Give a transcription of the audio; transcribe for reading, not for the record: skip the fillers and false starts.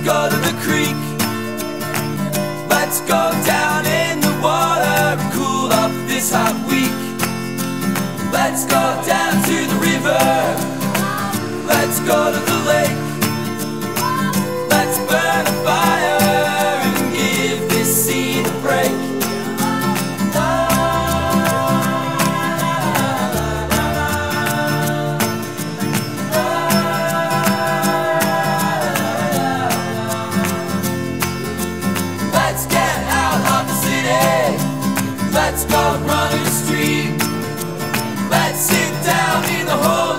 go to the creek. Let's go down in the water and cool off this hot week. Let's go down to the river. Let's go to the lake. Let's burn a fire and give this scene a break. Let's get out of the city. Let's go run in the street. Let's sit down in the hole.